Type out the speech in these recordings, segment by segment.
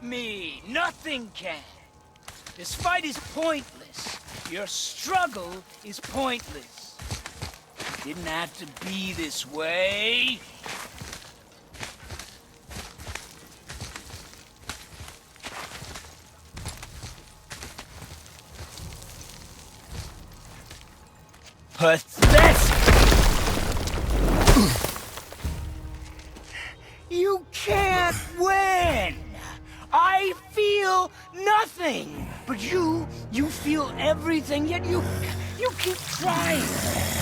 me. Nothing can. This fight is pointless. Your struggle is pointless. It didn't have to be this way. Pathetic! You can't win! I feel nothing! But you feel everything, yet you keep trying.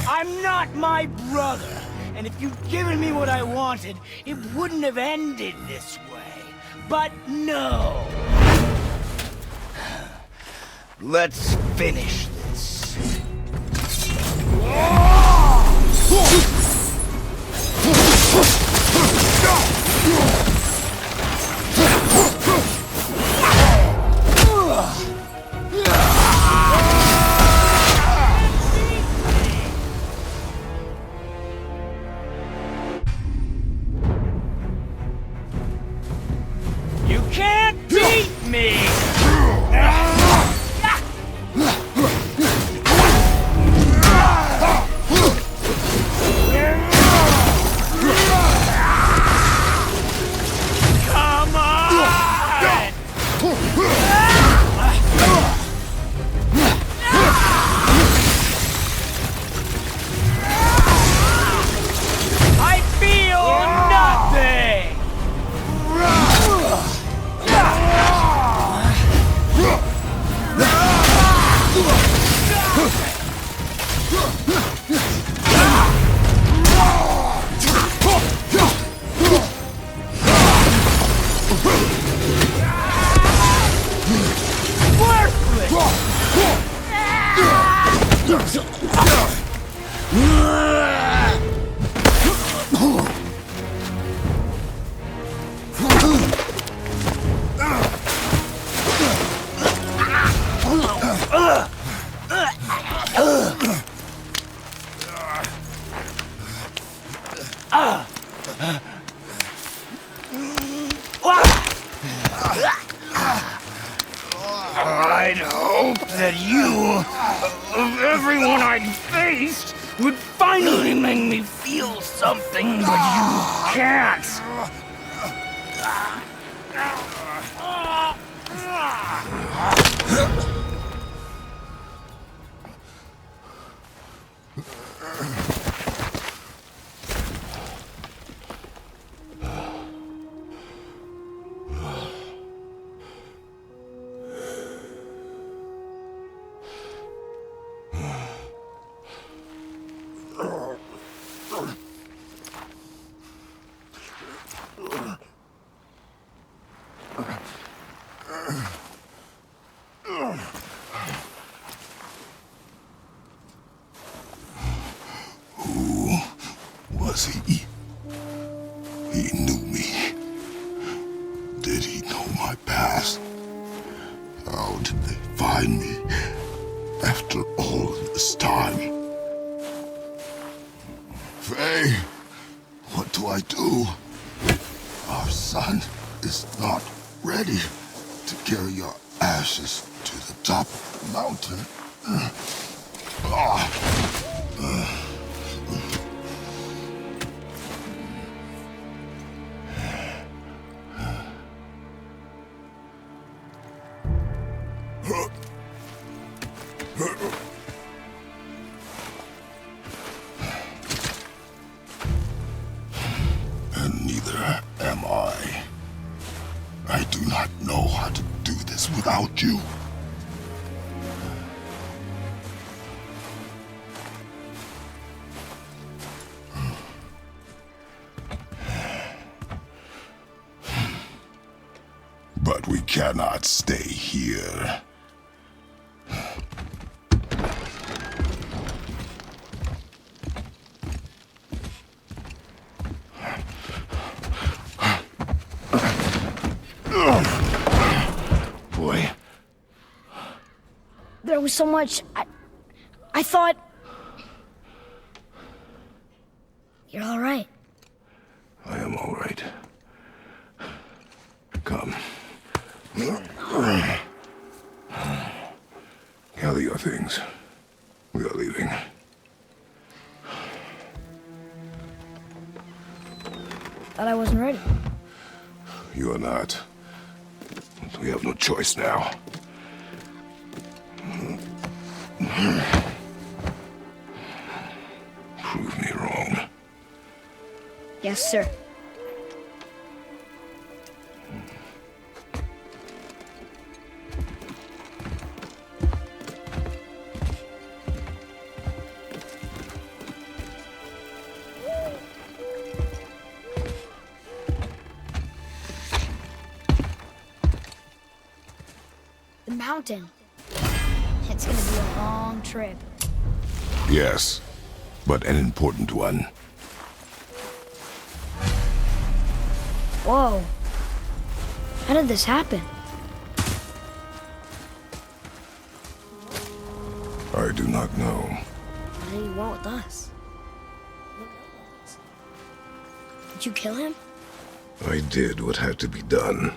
I'm not my brother, and if you'd given me what I wanted, it wouldn't have ended this way. But no! Let's finish this. You can't beat me! Come on! I feel nothing! I'd hoped that you, of everyone I'd faced, would finally make me feel something, but you can't. Was he? He knew me. Did he know my past? How did they find me after all this time? Faye, what do I do? Our son is not ready to carry your ashes to the top of the mountain. And neither am I. I do not know how to do this without you. But we cannot stay here. Boy. There was so much. I thought. You're all right. I am all right. Come. Gather your things. We are leaving. Thought I wasn't ready. You are not. We have no choice now. Prove me wrong. Yes, sir. The mountain. It's gonna be a long trip. Yes, but an important one. Whoa. How did this happen? I do not know. What did he want with us? Did you kill him? I did what had to be done.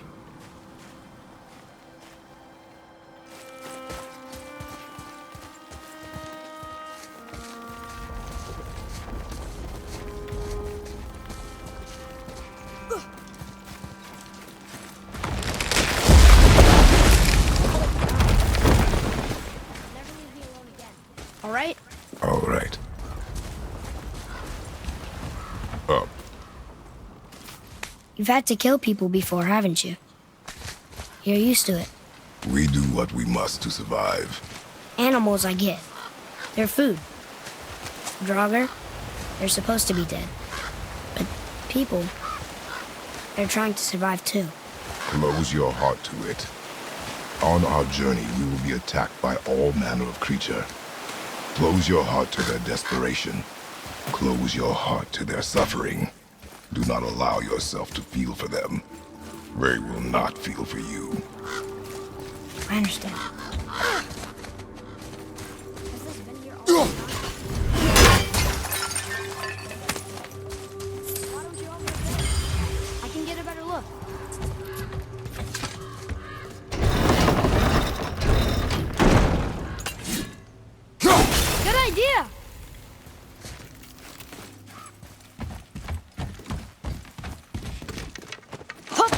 Never leave me alone again. All right? All right. Up. You've had to kill people before, haven't you? You're used to it. We do what we must to survive. Animals, I get. They're food. Draugr, they're supposed to be dead. But people, they're trying to survive too. Close your heart to it. On our journey, we will be attacked by all manner of creature. Close your heart to their desperation. Close your heart to their suffering. Do not allow yourself to feel for them. They will not feel for you. I understand. Why don't you open it there? I can get a better look. Good idea! Hup!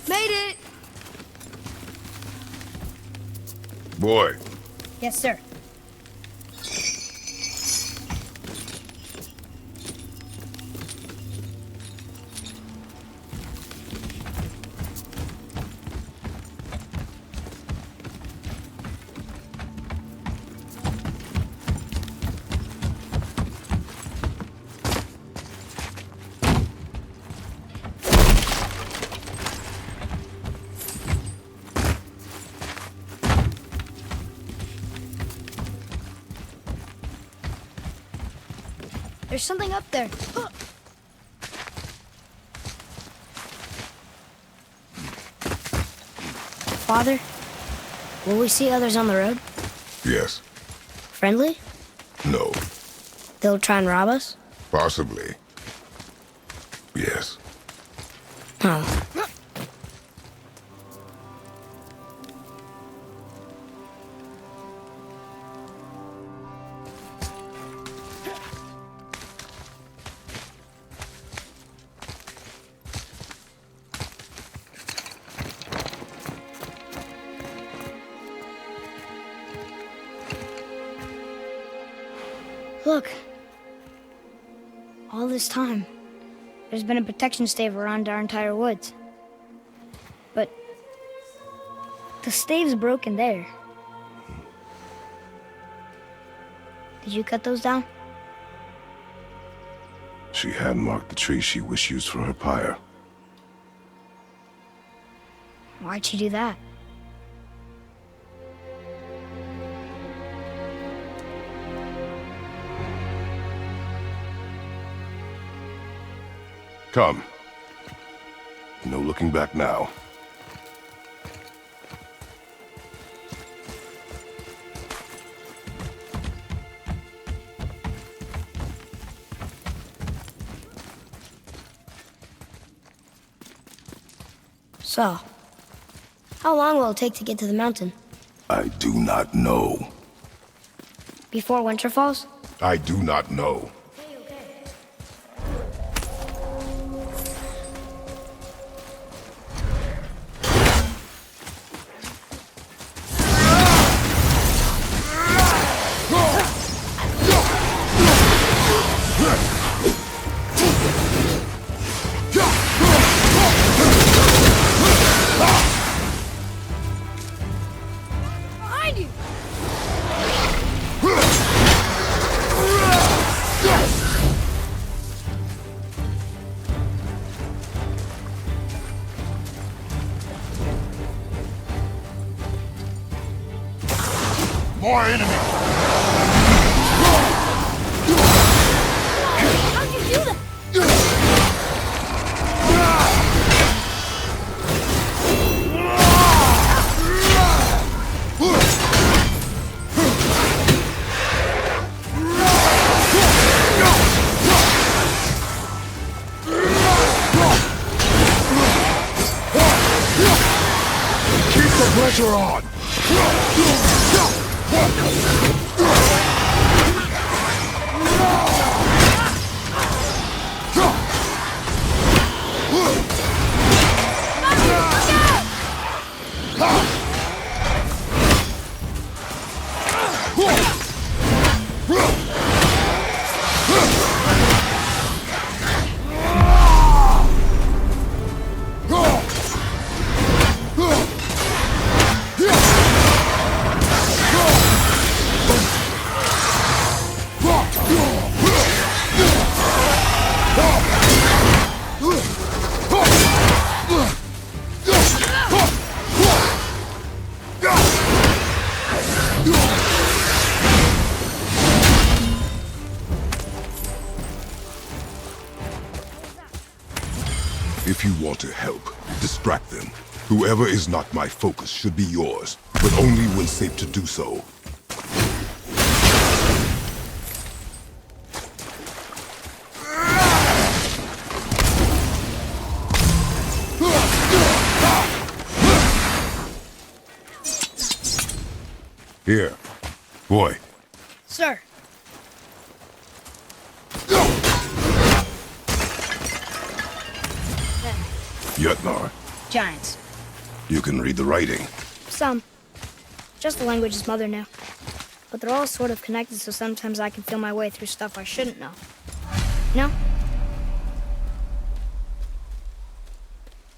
Made it! Boy, Yes, sir. There's something up there. Father, will we see others on the road? yes, Friendly? no, They'll try and rob us? possibly. Yes. Oh. Look. All this time, there's been a protection stave around our entire woods. But the stave's broken there. Did you cut those down? She had marked the tree she wished used for her pyre. Why'd she do that? Come. No looking back now. So, how long will it take to get to the mountain? I do not know. Before winter falls? I do not know. Behind you! More enemies! How'd you do that? Keep the pressure on! If you want to help, distract them. Whoever is not my focus should be yours, but only when safe to do so. Here. Boy. Sir, Jötnar. giants. You can read the writing. Some. Just the language his mother knew. But they're all sort of connected, so sometimes I can feel my way through stuff I shouldn't know. You know?